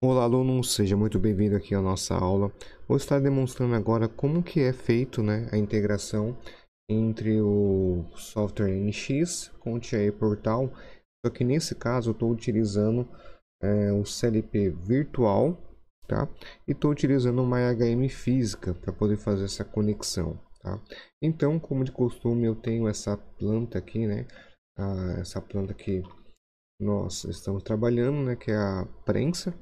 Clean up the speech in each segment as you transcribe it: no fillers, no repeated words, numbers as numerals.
Olá, aluno, seja muito bem-vindo aqui à nossa aula. Vou estar demonstrando agora como que é feito, a integração entre o software NX com o TIA Portal. Só que nesse caso eu estou utilizando o CLP virtual, tá? E estou utilizando uma HM física para poder fazer essa conexão, tá? Então, como de costume, eu tenho essa planta aqui, essa planta que nós estamos trabalhando, que é a prensa.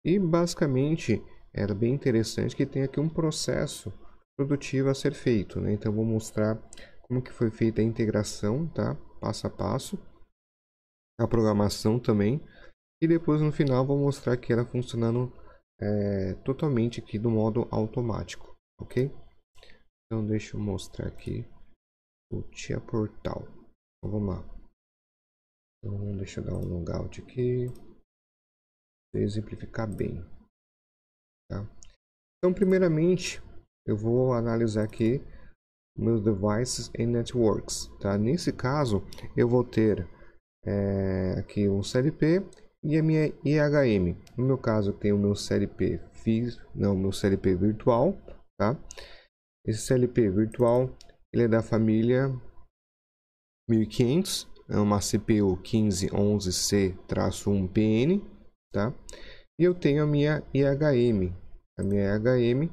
E basicamente era bem interessante que tem aqui um processo produtivo a ser feito, Então vou mostrar como que foi feita a integração, tá? Passo a passo, a programação também, e depois no final vou mostrar que ela funcionando totalmente aqui do modo automático, ok? Então deixa eu mostrar aqui o TIA Portal. Então, vamos lá. Então deixa eu dar um logout aqui para exemplificar bem. Tá? Então, primeiramente, eu vou analisar aqui meus devices e networks. Tá? Nesse caso, eu vou ter aqui um CLP e a minha IHM. No meu caso, eu tenho o meu CLP meu CLP virtual. Tá? Esse CLP virtual ele é da família 1500, é uma CPU 1511C-1PN. Tá? E eu tenho a minha IHM. A minha IHM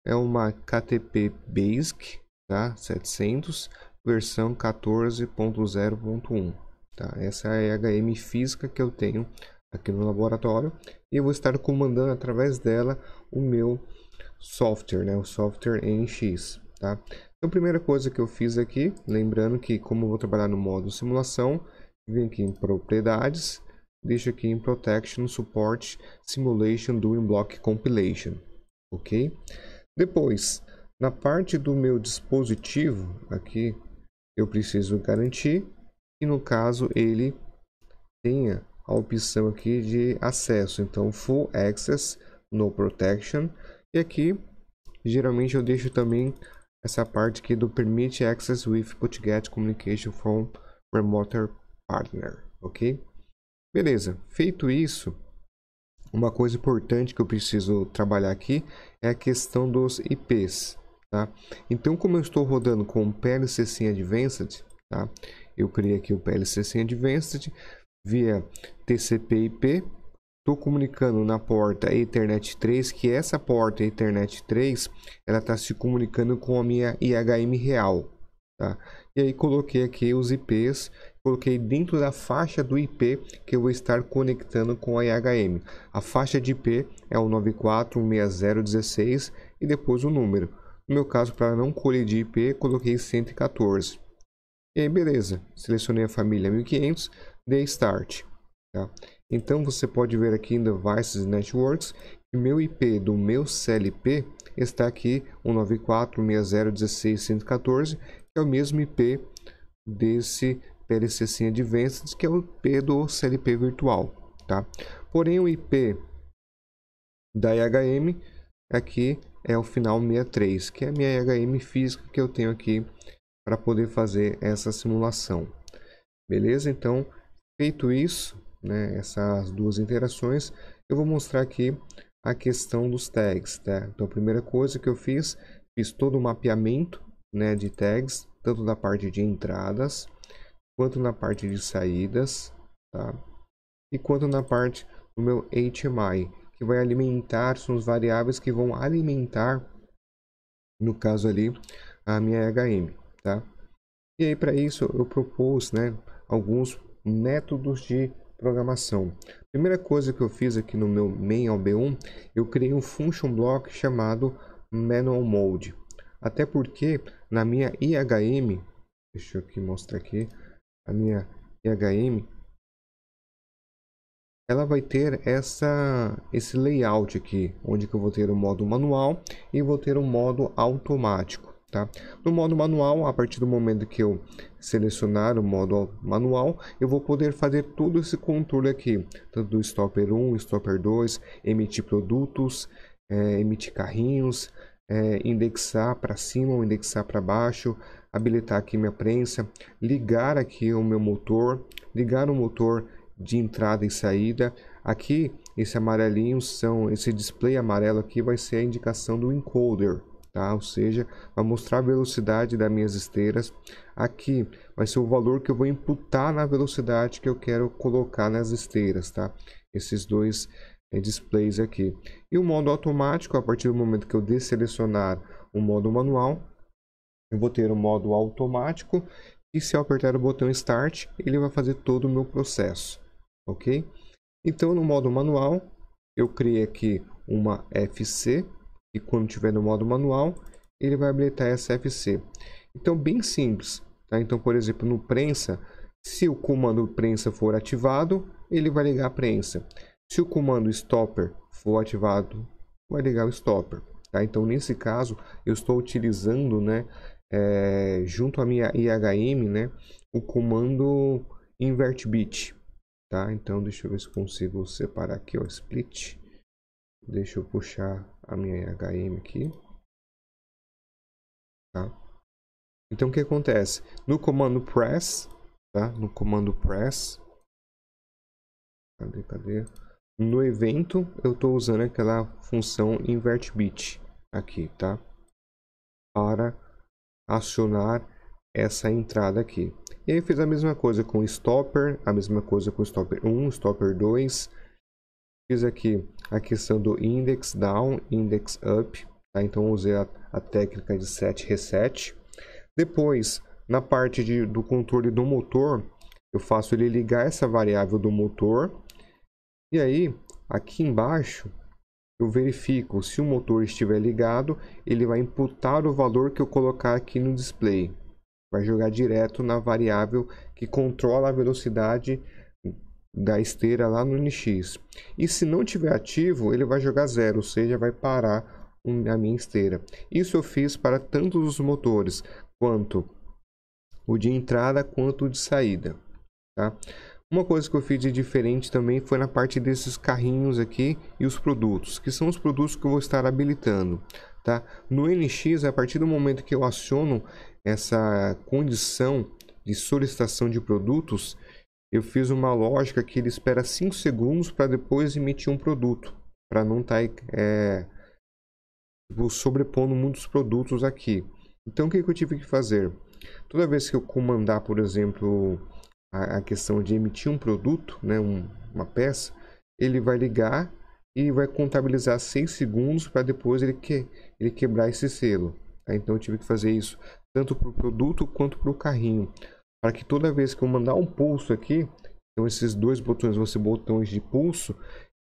é uma KTP Basic, tá? 700, versão 14.0.1. Tá? Essa é a IHM física que eu tenho aqui no laboratório. E eu vou estar comandando através dela o meu software, o software NX. Tá? Então, a primeira coisa que eu fiz aqui, lembrando que como eu vou trabalhar no modo simulação, vim aqui em propriedades, deixo aqui em Protection, Support, Simulation, Doing Block Compilation, ok? Depois, na parte do meu dispositivo, aqui, eu preciso garantir que no caso ele tenha a opção aqui de acesso, então Full Access, No Protection, e aqui, geralmente eu deixo também essa parte aqui do Permit Access with PutGet Communication from Remote Partner, ok? Beleza, feito isso, uma coisa importante que eu preciso trabalhar aqui é a questão dos IPs, tá? Então, como eu estou rodando com o PLC Sim Advanced, tá? Eu criei aqui o PLC Sim Advanced via TCP/IP, estou comunicando na porta Ethernet 3, que essa porta Ethernet 3, ela está se comunicando com a minha IHM real, tá? E aí coloquei aqui os IPs, coloquei dentro da faixa do IP que eu vou estar conectando com a IHM. A faixa de IP é o 94.160.16 e depois o número. No meu caso, para não colidir IP, coloquei 114. E aí, beleza. Selecionei a família 1500, dei Start. Tá? Então, você pode ver aqui em Devices Networks que meu IP do meu CLP está aqui, o 94.160.16.114, que é o mesmo IP desse PLC Sim Advanced, que é o IP do CLP virtual, tá? Porém, o IP da IHM aqui é o final 63, que é a minha IHM física que eu tenho aqui para poder fazer essa simulação. Beleza? Então, feito isso, essas duas interações, eu vou mostrar aqui a questão dos tags, tá? Então, a primeira coisa que eu fiz todo o mapeamento, de tags, tanto da parte de entradas, quanto na parte de saídas, tá? E quanto na parte do meu HMI, que vai alimentar, são os variáveis que vão alimentar, no caso ali, a minha HM, tá? E aí, para isso, eu propus, alguns métodos de programação. Primeira coisa que eu fiz aqui no meu main OB1, eu criei um function block chamado manual mode. Até porque na minha IHM, deixa eu aqui mostrar aqui, a minha IHM, ela vai ter esse layout aqui, onde que eu vou ter o modo manual e vou ter o modo automático. Tá? No modo manual, a partir do momento que eu selecionar o modo manual, eu vou poder fazer todo esse controle aqui, tanto do Stopper 1, Stopper 2, emitir produtos, emitir carrinhos, indexar para cima ou indexar para baixo, habilitar aqui minha prensa, ligar aqui o meu motor, ligar o motor de entrada e saída. Aqui, esse amarelinho esse display amarelo aqui vai ser a indicação do encoder, tá? Ou seja, vai mostrar a velocidade das minhas esteiras. Aqui vai ser o valor que eu vou imputar na velocidade que eu quero colocar nas esteiras, tá? Esses dois displays aqui. E o modo automático, a partir do momento que eu desselecionar o modo manual, eu vou ter o modo automático, e se eu apertar o botão Start, ele vai fazer todo o meu processo, ok? Então, no modo manual, eu criei aqui uma FC, e quando estiver no modo manual, ele vai habilitar essa FC. Então, bem simples, tá? Então, por exemplo, no prensa, se o comando prensa for ativado, ele vai ligar a prensa. Se o comando stopper for ativado, vai ligar o stopper, tá? Então, nesse caso, eu estou utilizando, né, junto à minha IHM, né, o comando invert bit, tá? Então, deixa eu ver se consigo separar aqui o split. Deixa eu puxar a minha IHM aqui, tá? Então, o que acontece? No comando press, tá? No comando press, cadê? No evento, eu estou usando aquela função invert bit aqui, tá? Para acionar essa entrada aqui. E aí fiz a mesma coisa com o stopper, a mesma coisa com o stopper 1, stopper 2. Fiz aqui a questão do index down, index up, tá? Então usei a técnica de set reset. Depois, na parte do controle do motor, eu faço ele ligar essa variável do motor. E aí, aqui embaixo, eu verifico se o motor estiver ligado, ele vai imputar o valor que eu colocar aqui no display. Vai jogar direto na variável que controla a velocidade da esteira lá no NX. E se não tiver ativo, ele vai jogar 0, ou seja, vai parar a minha esteira. Isso eu fiz para tanto os motores, quanto o de entrada quanto o de saída, tá? Uma coisa que eu fiz de diferente também foi na parte desses carrinhos aqui e os produtos, que são os produtos que eu vou estar habilitando, tá? No NX, a partir do momento que eu aciono essa condição de solicitação de produtos, eu fiz uma lógica que ele espera 5 segundos para depois emitir um produto, para não estar sobrepondo muitos produtos aqui. Então, o que eu tive que fazer? Toda vez que eu comandar, por exemplo, a questão de emitir um produto, né, uma peça, ele vai ligar e vai contabilizar 6 segundos para depois ele quebrar esse selo. Tá? Então eu tive que fazer isso tanto para o produto quanto para o carrinho, para que toda vez que eu mandar um pulso aqui, então esses dois botões vão ser botões de pulso,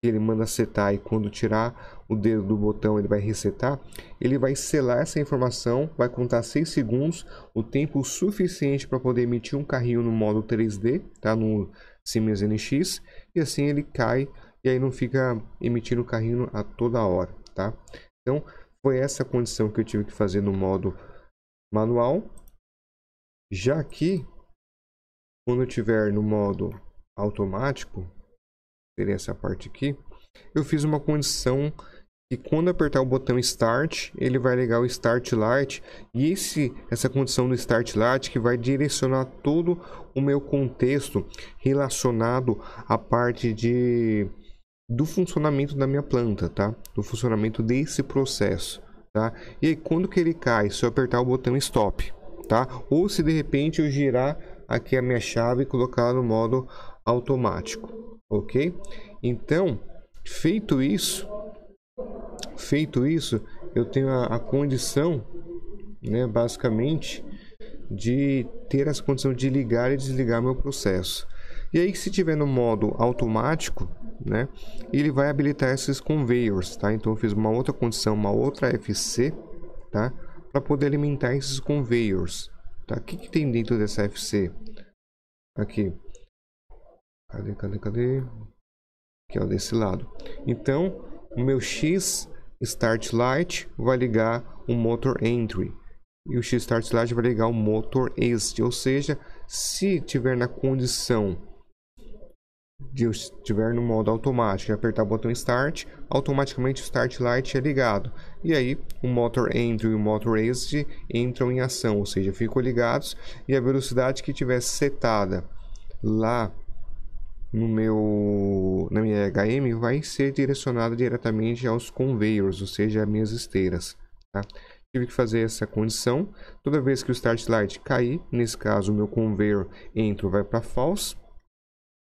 que ele manda setar, e quando tirar o dedo do botão ele vai resetar, ele vai selar essa informação, vai contar 6 segundos, o tempo suficiente para poder emitir um carrinho no modo 3D, tá? No Siemens NX, e assim ele cai, e aí não fica emitindo o carrinho a toda hora, tá? Então, foi essa condição que eu tive que fazer no modo manual. Já aqui, quando eu tiver no modo automático, seria essa parte aqui, eu fiz uma condição que quando apertar o botão Start, ele vai ligar o Start Light, e essa condição do Start Light que vai direcionar todo o meu contexto relacionado à parte do funcionamento da minha planta, tá? Do funcionamento desse processo, tá? E aí, quando que ele cai? Se eu apertar o botão Stop, tá? Ou se de repente eu girar aqui a minha chave e colocar no modo automático, ok? Então, feito isso, eu tenho a condição, né, basicamente, de ter essa condição de ligar e desligar meu processo. E aí, se tiver no modo automático, né, ele vai habilitar esses conveyors, tá? Então eu fiz uma outra condição, uma outra FC, tá, para poder alimentar esses conveyors, tá? O que tem dentro dessa FC? Aqui. Cadê? Aqui, ó, desse lado. Então, o meu X Start Light vai ligar o Motor Entry. E o X Start Light vai ligar o Motor Exit. Ou seja, se tiver na condição de eu estiver no modo automático e apertar o botão Start, automaticamente o Start Light é ligado. E aí, o Motor Entry e o Motor Exit entram em ação. Ou seja, ficam ligados, e a velocidade que tiver setada lá na minha HM vai ser direcionado diretamente aos conveyors, ou seja, as minhas esteiras, tá? Tive que fazer essa condição. Toda vez que o start light cair, nesse caso o meu conveyor entro vai para false,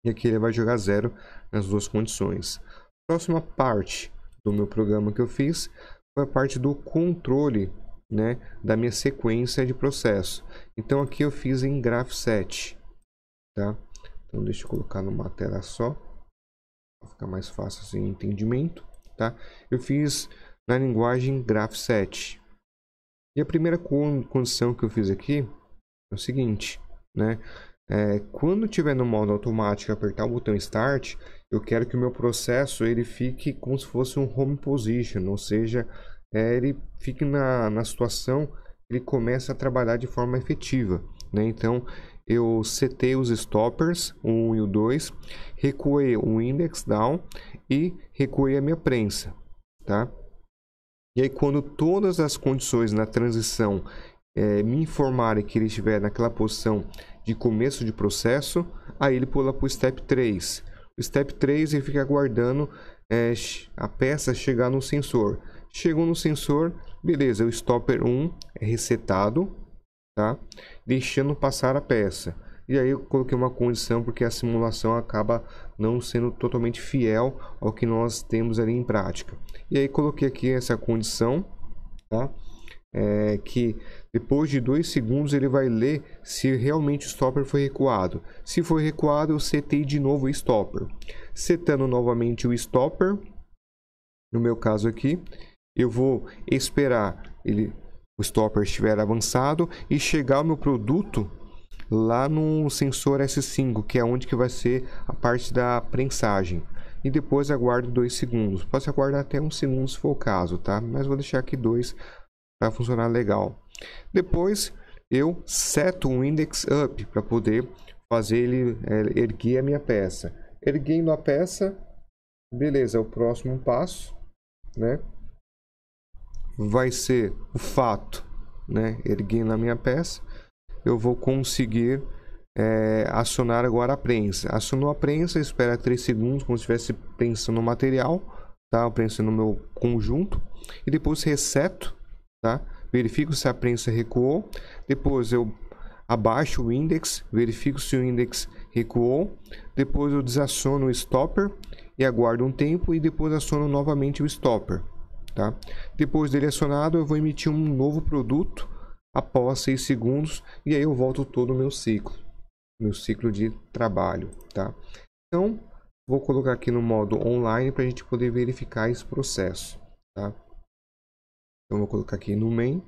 e aqui ele vai jogar 0 nas duas condições. Próxima parte do meu programa que eu fiz foi a parte do controle, né, da minha sequência de processo. Então aqui eu fiz em Graph7, tá? Então deixa eu colocar numa tela só, para ficar mais fácil assim o entendimento, tá? Eu fiz na linguagem Graph7. E a primeira condição que eu fiz aqui é o seguinte, né? Quando tiver no modo automático apertar o botão Start, eu quero que o meu processo ele fique como se fosse um home position, ou seja, ele fique na situação, ele começa a trabalhar de forma efetiva, né? Então eu setei os stoppers, o 1 e o 2, recuei o index down e recuei a minha prensa, tá? E aí quando todas as condições na transição me informarem que ele estiver naquela posição de começo de processo, aí ele pula para o Step 3. O Step 3 ele fica aguardando a peça chegar no sensor. Chegou no sensor, beleza, o Stopper 1 é resetado, tá? Deixando passar a peça. E aí eu coloquei uma condição porque a simulação acaba não sendo totalmente fiel ao que nós temos ali em prática. E aí coloquei aqui essa condição, tá? Que depois de 2 segundos ele vai ler se realmente o stopper foi recuado. Se foi recuado, eu setei de novo o stopper. Setando novamente o stopper, no meu caso aqui, eu vou esperar o stopper estiver avançado e chegar o meu produto lá no sensor S5, que é onde que vai ser a parte da prensagem. E depois aguardo 2 segundos. Posso aguardar até 1 segundo se for o caso, tá? Mas vou deixar aqui 2 para funcionar legal. Depois eu seto um index up para poder fazer ele erguer a minha peça. Erguendo a peça, beleza, é o próximo passo, né? Vai ser o fato, né? Erguendo a minha peça, eu vou conseguir acionar agora a prensa. Acionou a prensa, espera 3 segundos, como se estivesse prensando o material, tá? Prensando no meu conjunto, e depois reseto, tá? Verifico se a prensa recuou, depois eu abaixo o index, verifico se o index recuou, depois eu desaciono o stopper e aguardo um tempo e depois aciono novamente o stopper, tá? Depois dele acionado, eu vou emitir um novo produto após 6 segundos e aí eu volto todo o meu ciclo de trabalho, tá? Então, vou colocar aqui no modo online para a gente poder verificar esse processo, tá? Então, vou colocar aqui no main,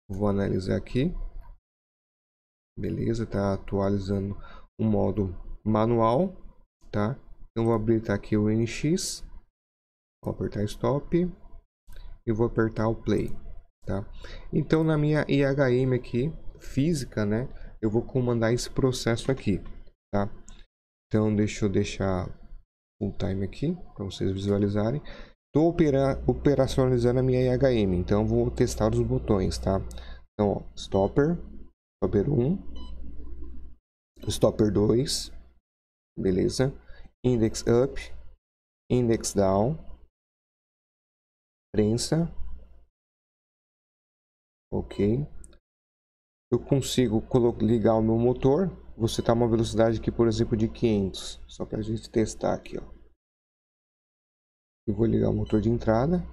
vou analisar aqui, beleza, tá atualizando o modo manual, tá? Então, vou habilitar aqui o NX, vou apertar stop e vou apertar o play, tá? Então, na minha IHM aqui, física, né, eu vou comandar esse processo aqui, tá? Então, deixa eu deixar full time aqui para vocês visualizarem. Estou operacionalizando a minha IHM, então vou testar os botões, tá? Então, ó, stopper 1, stopper 2, beleza? Index up, index down, prensa, ok. Eu consigo ligar o meu motor, vou setar uma velocidade aqui, por exemplo, de 500, só para a gente testar aqui, ó. Eu vou ligar o motor de entrada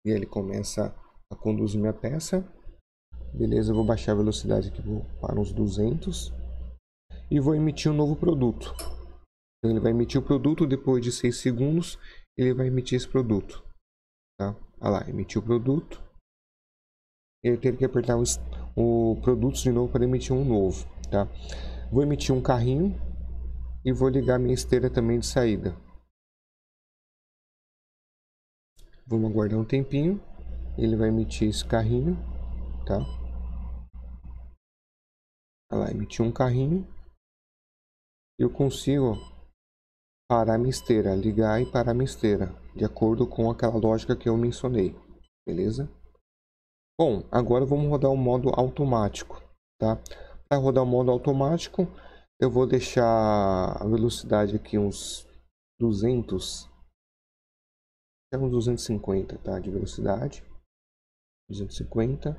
e ele começa a conduzir minha peça. Beleza, eu vou baixar a velocidade aqui para uns 200 e vou emitir um novo produto. Então ele vai emitir o produto, depois de 6 segundos ele vai emitir esse produto, tá? Olha lá, emitiu o produto. Ele tem que apertar o produto de novo para emitir um novo, tá? Vou emitir um carrinho e vou ligar minha esteira também de saída. Vamos aguardar um tempinho. Ele vai emitir esse carrinho, tá? Olha lá, emitiu um carrinho. Eu consigo parar minha esteira, ligar e parar minha esteira, de acordo com aquela lógica que eu mencionei, beleza? Bom, agora vamos rodar o modo automático, tá? Para rodar o modo automático, Eu vou deixar a velocidade aqui uns 200, é uns 250, tá? De velocidade, 250.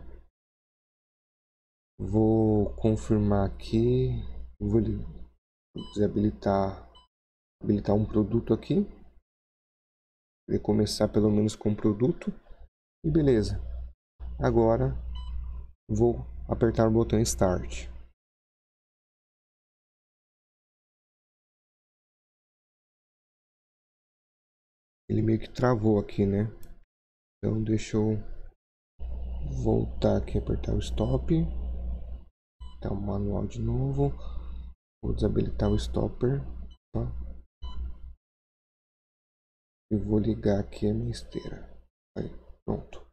Vou confirmar aqui, vou desabilitar, habilitar um produto aqui. Vou começar pelo menos com o produto e beleza. Agora vou apertar o botão Start. Ele meio que travou aqui, né? Então deixa eu voltar aqui, apertar o Stop. Tá o manual de novo. Vou desabilitar o stopper, tá? E vou ligar aqui a minha esteira. Aí, pronto.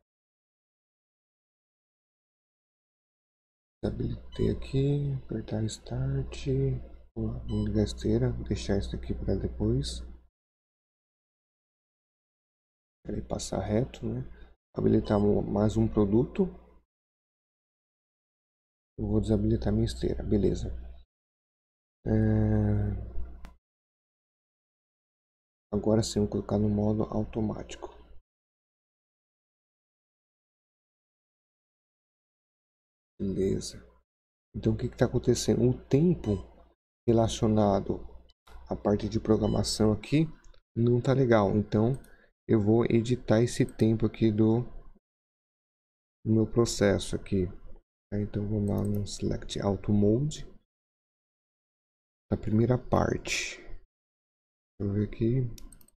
Desabilitei aqui, apertar Start. Vou ligar a esteira, vou deixar isso aqui para depois. Ele passar reto, né? Habilitar mais um produto. Eu vou desabilitar minha esteira, beleza. Agora sim, vou colocar no modo automático. Beleza. Então o que está acontecendo? O tempo relacionado à parte de programação aqui não tá legal. Então eu vou editar esse tempo aqui do meu processo aqui. Então vamos lá no Select Auto Mode. A primeira parte. Deixa eu ver aqui.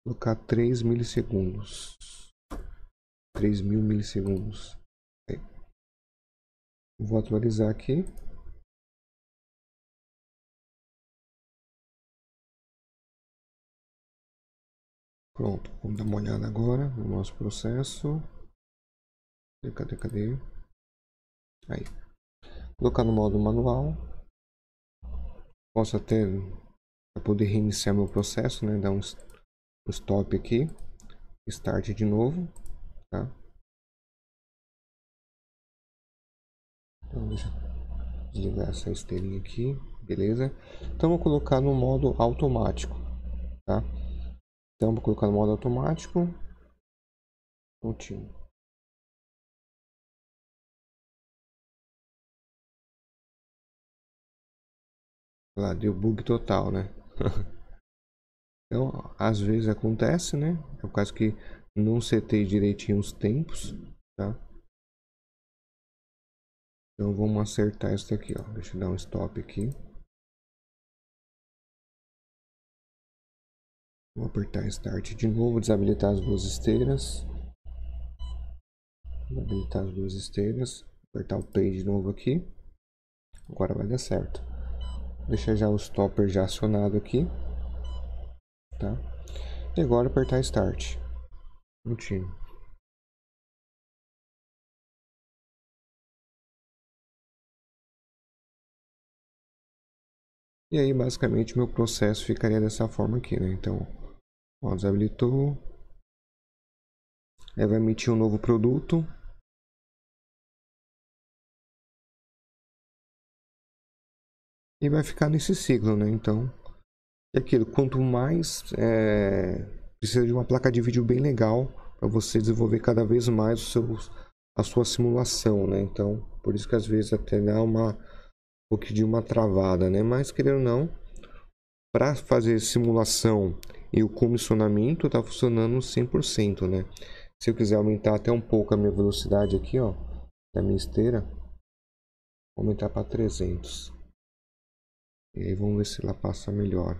Vou colocar 3 milissegundos. 3.000 milissegundos. Aí. Vou atualizar aqui. Pronto, vamos dar uma olhada agora no nosso processo. Cadê? Aí. Colocar no modo manual. Posso até poder reiniciar meu processo, né? Dar um stop aqui. Start de novo, tá? Então deixa eu desligar essa esteirinha aqui, beleza? Então vou colocar no modo automático, tá? Então vou colocar no modo automático. Contínuo. Lá deu bug total, né? Então, às vezes acontece, né? É o caso que não setei direitinho os tempos, tá? Então vamos acertar isso aqui, ó. Deixa eu dar um stop aqui. Vou apertar Start de novo, desabilitar as duas esteiras. Desabilitar as duas esteiras. Apertar o Play de novo aqui. Agora vai dar certo. Deixar já o stopper já acionado aqui, tá? E agora apertar Start. Contínuo. E aí basicamente meu processo ficaria dessa forma aqui, né? Então, ó, desabilitou. Aí vai emitir um novo produto. E vai ficar nesse ciclo, né? Então, é aquilo. Quanto mais precisa de uma placa de vídeo bem legal para você desenvolver cada vez mais a sua simulação, né? Então, por isso que às vezes até dá um pouquinho de uma travada, né? Mas querendo ou não, para fazer simulação e o comissionamento tá funcionando 100%, né? Se eu quiser aumentar até um pouco a minha velocidade aqui, ó, da minha esteira, vou aumentar para 300. E aí vamos ver se ela passa melhor.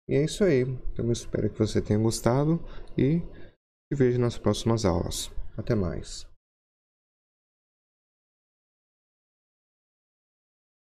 E é isso aí. Então eu espero que você tenha gostado e te vejo nas próximas aulas. Até mais.